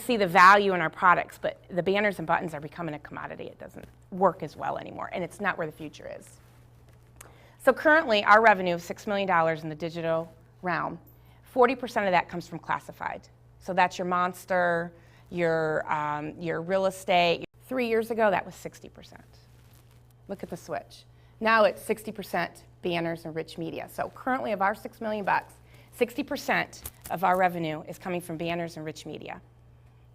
see the value in our products, but the banners and buttons are becoming a commodity. It doesn't work as well anymore, and it's not where the future is. So currently, our revenue of $6 million in the digital realm, 40% of that comes from classified. So that's your Monster, your real estate. 3 years ago, that was 60%. Look at the switch. Now it's 60% banners and rich media. So currently, of our $6 million, 60% of our revenue is coming from banners and rich media.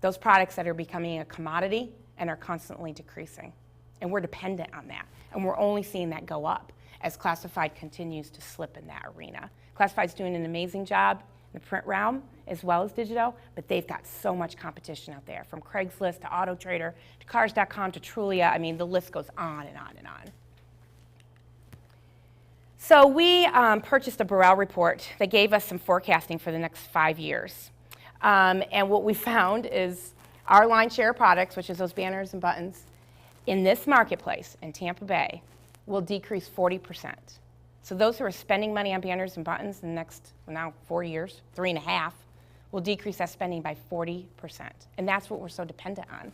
Those products that are becoming a commodity and are constantly decreasing. And we're dependent on that. And we're only seeing that go up as classified continues to slip in that arena. Classified's doing an amazing job in the print realm as well as digital, but they've got so much competition out there, from Craigslist to AutoTrader to Cars.com to Trulia. I mean, the list goes on and on and on. So we purchased a Borrell report that gave us some forecasting for the next 5 years. And what we found is our line share products, which is those banners and buttons, in this marketplace in Tampa Bay will decrease 40%. So those who are spending money on banners and buttons in the next, now 4 years, 3.5, will decrease that spending by 40%. And that's what we're so dependent on.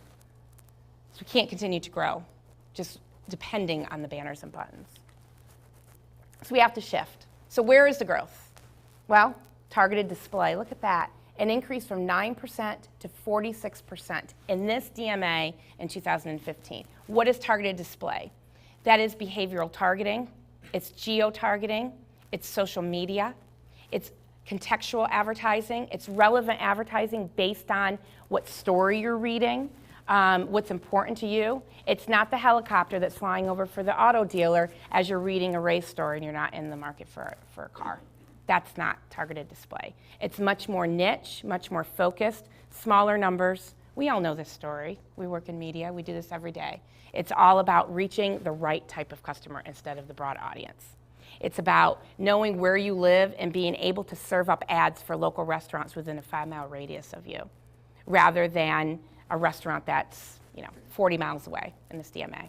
So we can't continue to grow, just depending on the banners and buttons. So we have to shift. So where is the growth? Well, targeted display, look at that. An increase from 9% to 46% in this DMA in 2015. What is targeted display? That is behavioral targeting, it's geo-targeting, it's social media, it's contextual advertising, it's relevant advertising based on what story you're reading, what's important to you. It's not the helicopter that's flying over for the auto dealer as you're reading a race story and you're not in the market for a car. That's not targeted display. It's much more niche, much more focused, smaller numbers. We all know this story. We work in media. We do this every day. It's all about reaching the right type of customer instead of the broad audience. It's about knowing where you live and being able to serve up ads for local restaurants within a 5-mile radius of you, rather than a restaurant that's 40 miles away in this DMA.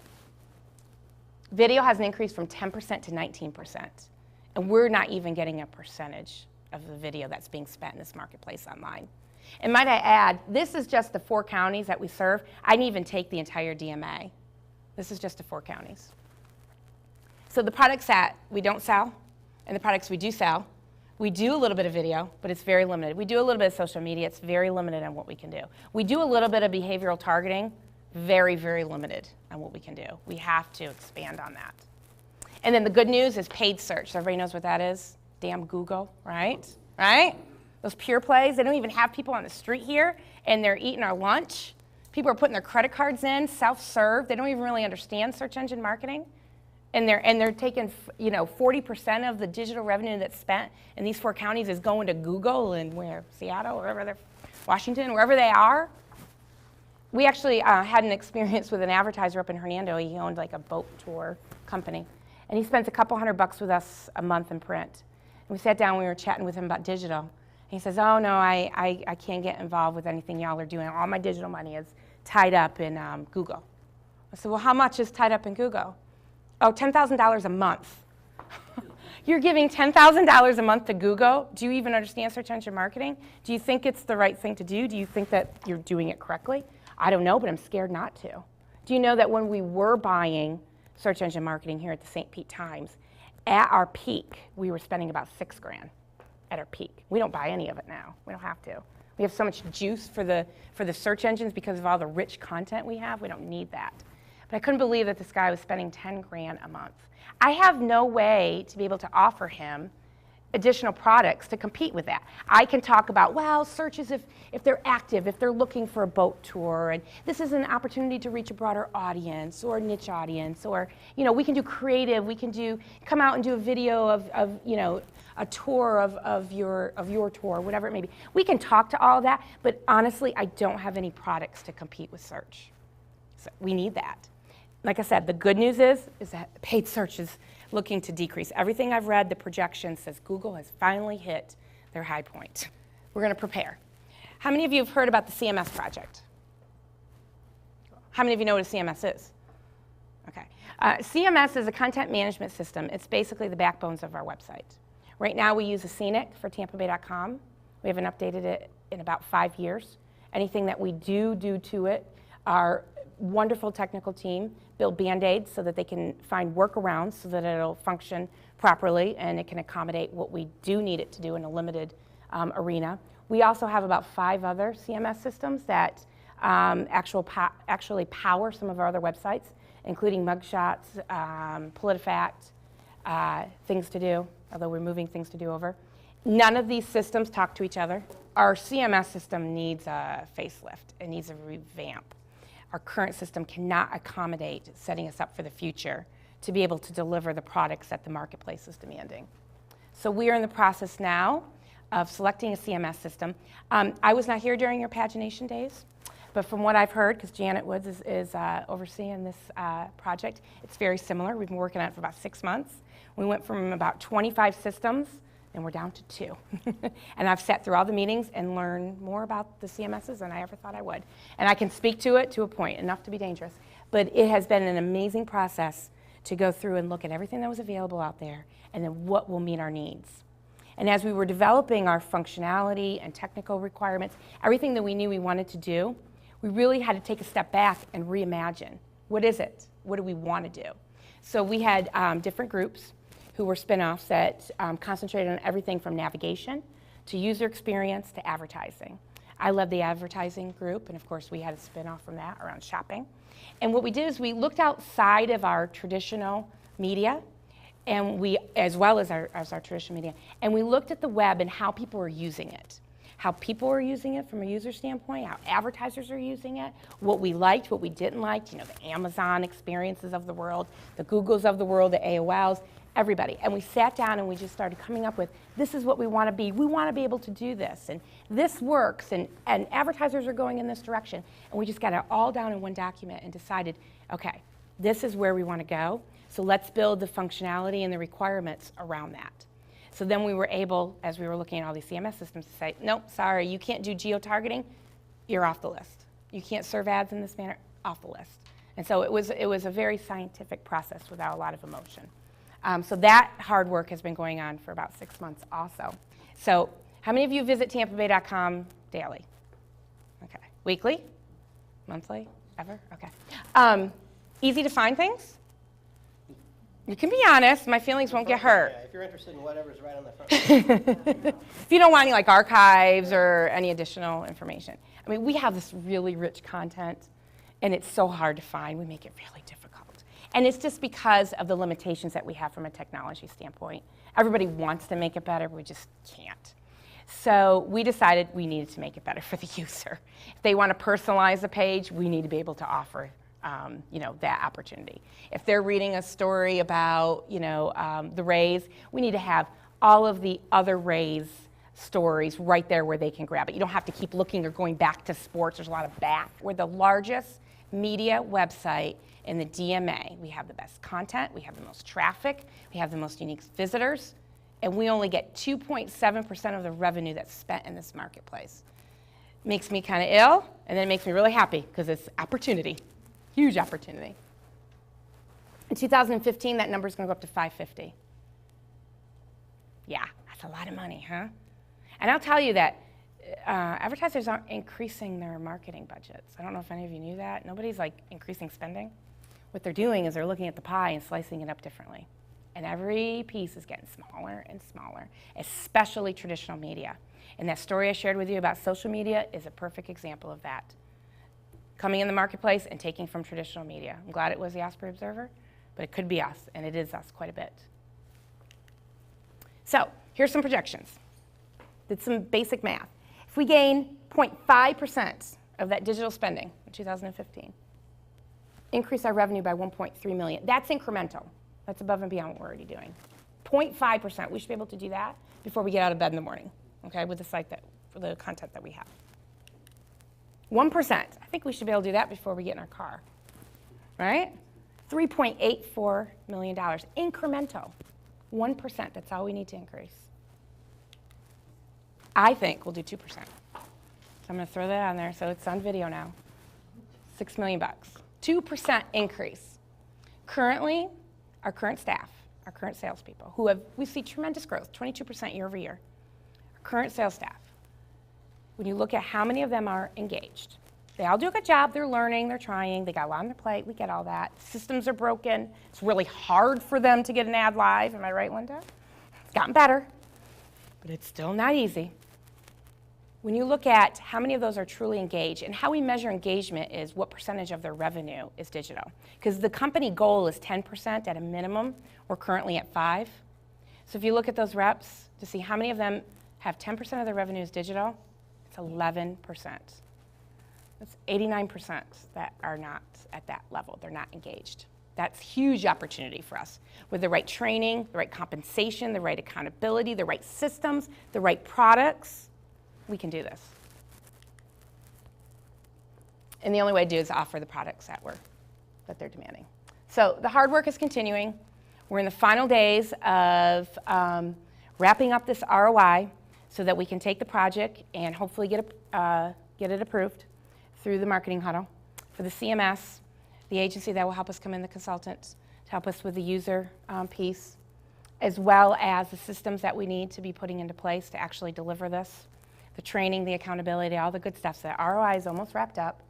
Video has an increase from 10% to 19%. And we're not even getting a percentage of the video that's being spent in this marketplace online. And might I add, this is just the 4 counties that we serve. I didn't even take the entire DMA. This is just the 4 counties. So the products that we don't sell and the products we do sell, we do a little bit of video, but it's very limited. We do a little bit of social media. It's very limited on what we can do. We do a little bit of behavioral targeting, very, very limited on what we can do. We have to expand on that. And then the good news is paid search. Everybody knows what that is? Damn Google, right? Right? Those pure plays, they don't even have people on the street here, and they're eating our lunch. People are putting their credit cards in, self-serve. They don't even really understand search engine marketing. And they're taking 40% of the digital revenue that's spent in these 4 counties is going to Google and where? Seattle, wherever they're, Washington, wherever they are. We actually had an experience with an advertiser up in Hernando. He owned like a boat tour company. And he spends a couple $100 with us a month in print. And we sat down and we were chatting with him about digital. And he says, oh no, I can't get involved with anything y'all are doing. All my digital money is tied up in Google. I said, well, how much is tied up in Google? Oh, $10,000 a month. You're giving $10,000 a month to Google? Do you even understand search engine marketing? Do you think it's the right thing to do? Do you think that you're doing it correctly? I don't know, but I'm scared not to. Do you know that when we were buying search engine marketing here at the St. Pete Times, at our peak, we were spending about $6,000 at our peak. We don't buy any of it now. We don't have to. We have so much juice for the search engines because of all the rich content we have. We don't need that. But I couldn't believe that this guy was spending $10,000 a month. I have no way to be able to offer him additional products to compete with that. I can talk about, well, searches if they're active, if they're looking for a boat tour, and this is an opportunity to reach a broader audience or niche audience, or we can do creative, we can come out and do a video of a tour of your tour, whatever it may be. We can talk to all of that, but honestly, I don't have any products to compete with search. So we need that. Like I said, the good news is that paid search is looking to decrease. Everything I've read, the projection says Google has finally hit their high point. We're going to prepare. How many of you have heard about the CMS project? How many of you know what a CMS is? Okay. CMS is a content management system. It's basically the backbones of our website. Right now we use a Scenic for TampaBay.com. We haven't updated it in about 5 years. Anything that we do to it, our wonderful technical team build Band-Aids so that they can find workarounds so that it'll function properly and it can accommodate what we do need it to do in a limited arena. We also have about 5 other CMS systems that actually power some of our other websites, including Mugshots, PolitiFact, Things to Do, although we're moving Things to Do over. None of these systems talk to each other. Our CMS system needs a facelift. It needs a revamp. Our current system cannot accommodate setting us up for the future to be able to deliver the products that the marketplace is demanding. So we are in the process now of selecting a CMS system. I was not here during your pagination days, but from what I've heard, because Janet Woods is overseeing this project, it's very similar. We've been working on it for about 6 months. We went from about 25 systems, and we're down to 2. And I've sat through all the meetings and learned more about the CMSs than I ever thought I would. And I can speak to it to a point, enough to be dangerous. But it has been an amazing process to go through and look at everything that was available out there and then what will meet our needs. And as we were developing our functionality and technical requirements, everything that we knew we wanted to do, we really had to take a step back and reimagine. What is it? What do we want to do? So we had different groups who were spin-offs that concentrated on everything from navigation to user experience to advertising. I led the advertising group, and of course we had a spin-off from that around shopping. And what we did is we looked outside of our traditional media, and as well as our traditional media, and we looked at the web and how people were using it. How people are using it from a user standpoint, how advertisers are using it, what we liked, what we didn't like, you know, the Amazon experiences of the world, the Googles of the world, the AOLs, everybody. And we sat down and we just started coming up with, this is what we want to be. We want to be able to do this, and this works, and advertisers are going in this direction. And we just got it all down in one document and decided, okay, this is where we want to go, so let's build the functionality and the requirements around that. So then we were able, as we were looking at all these CMS systems, to say, nope, sorry, you can't do geo-targeting, you're off the list. You can't serve ads in this manner, off the list. And so it was a very scientific process without a lot of emotion. So that hard work has been going on for about 6 months also. So how many of you visit TampaBay.com daily? Okay. Weekly? Monthly? Ever? Okay. Easy to find things? You can be honest. My feelings won't get hurt. Yeah, if you're interested in whatever's right on the front. If you don't want any like archives or any additional information. I mean, we have this really rich content, and it's so hard to find. We make it really difficult. And it's just because of the limitations that we have from a technology standpoint. Everybody wants to make it better, but we just can't. So we decided we needed to make it better for the user. If they want to personalize a page, we need to be able to offer that opportunity. If they're reading a story about, the Rays, we need to have all of the other Rays stories right there where they can grab it. You don't have to keep looking or going back to sports. There's a lot of back. We're the largest media website in the DMA. We have the best content, we have the most traffic, we have the most unique visitors, and we only get 2.7% of the revenue that's spent in this marketplace. Makes me kind of ill, and then it makes me really happy because it's opportunity. Huge opportunity. In 2015, that number is going to go up to 550. Yeah, that's a lot of money, huh? And I'll tell you that advertisers aren't increasing their marketing budgets. I don't know if any of you knew that. Nobody's like increasing spending. What they're doing is they're looking at the pie and slicing it up differently. And every piece is getting smaller and smaller, especially traditional media. And that story I shared with you about social media is a perfect example of that. Coming in the marketplace and taking from traditional media. I'm glad it was the Osprey Observer, but it could be us, and it is us quite a bit. So here's some projections. Did some basic math. If we gain 0.5% of that digital spending in 2015, increase our revenue by 1.3 million. That's incremental. That's above and beyond what we're already doing. 0.5%. We should be able to do that before we get out of bed in the morning, okay, with the site for the content that we have. 1%. I think we should be able to do that before we get in our car, right? $3.84 million. Incremental. 1%. That's all we need to increase. I think we'll do 2%. So I'm going to throw that on there so it's on video now. $6 million. 2% increase. Currently, our current staff, our current salespeople, we see tremendous growth, 22% year over year. Our current sales staff when you look at how many of them are engaged. They all do a good job, they're learning, they're trying, they got a lot on their plate, we get all that. Systems are broken, it's really hard for them to get an ad live, am I right, Linda? It's gotten better, but it's still not easy. When you look at how many of those are truly engaged, and how we measure engagement is what percentage of their revenue is digital. Because the company goal is 10% at a minimum, we're currently at 5%. So if you look at those reps to see how many of them have 10% of their revenue is digital, it's 11%. That's 89% that are not at that level. They're not engaged. That's huge opportunity for us. With the right training, the right compensation, the right accountability, the right systems, the right products, we can do this. And the only way to do it is offer the products that they're demanding. So the hard work is continuing. We're in the final days of wrapping up this ROI so that we can take the project and hopefully get it approved through the marketing huddle for the CMS, the agency that will help us come in, the consultants, to help us with the user piece, as well as the systems that we need to be putting into place to actually deliver this, the training, the accountability, all the good stuff. So the ROI is almost wrapped up.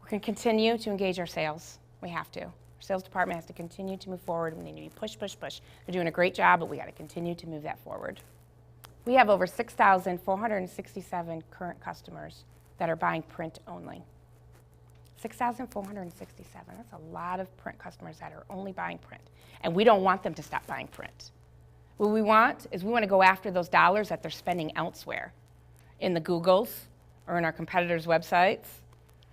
We're going to continue to engage our sales. We have to. Our sales department has to continue to move forward. We need to be push, push, push. They're doing a great job, but we got to continue to move that forward. We have over 6,467 current customers that are buying print only. 6,467, that's a lot of print customers that are only buying print. And we don't want them to stop buying print. What we want is we want to go after those dollars that they're spending elsewhere, in the Googles, or in our competitors' websites,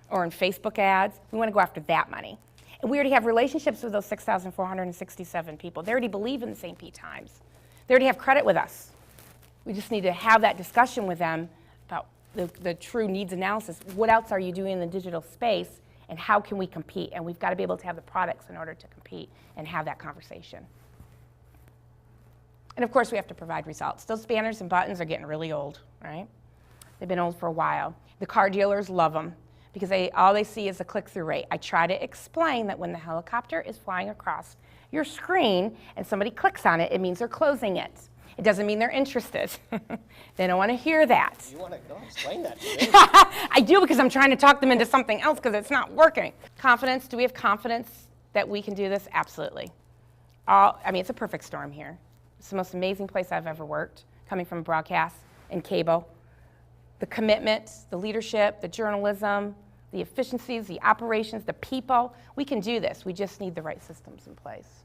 or in Facebook ads. We want to go after that money. And we already have relationships with those 6,467 people. They already believe in the St. Pete Times. They already have credit with us. We just need to have that discussion with them about the true needs analysis. What else are you doing in the digital space, and how can we compete? And we've got to be able to have the products in order to compete and have that conversation. And of course, we have to provide results. Those banners and buttons are getting really old, right? They've been old for a while. The car dealers love them because all they see is the click-through rate. I try to explain that when the helicopter is flying across your screen and somebody clicks on it, it means they're closing it. It doesn't mean they're interested. They don't want to hear that. You want to go explain that to me? I do, because I'm trying to talk them into something else because it's not working. Confidence, do we have confidence that we can do this? Absolutely. It's a perfect storm here. It's the most amazing place I've ever worked, coming from broadcast and cable. The commitment, the leadership, the journalism, the efficiencies, the operations, the people, we can do this. We just need the right systems in place.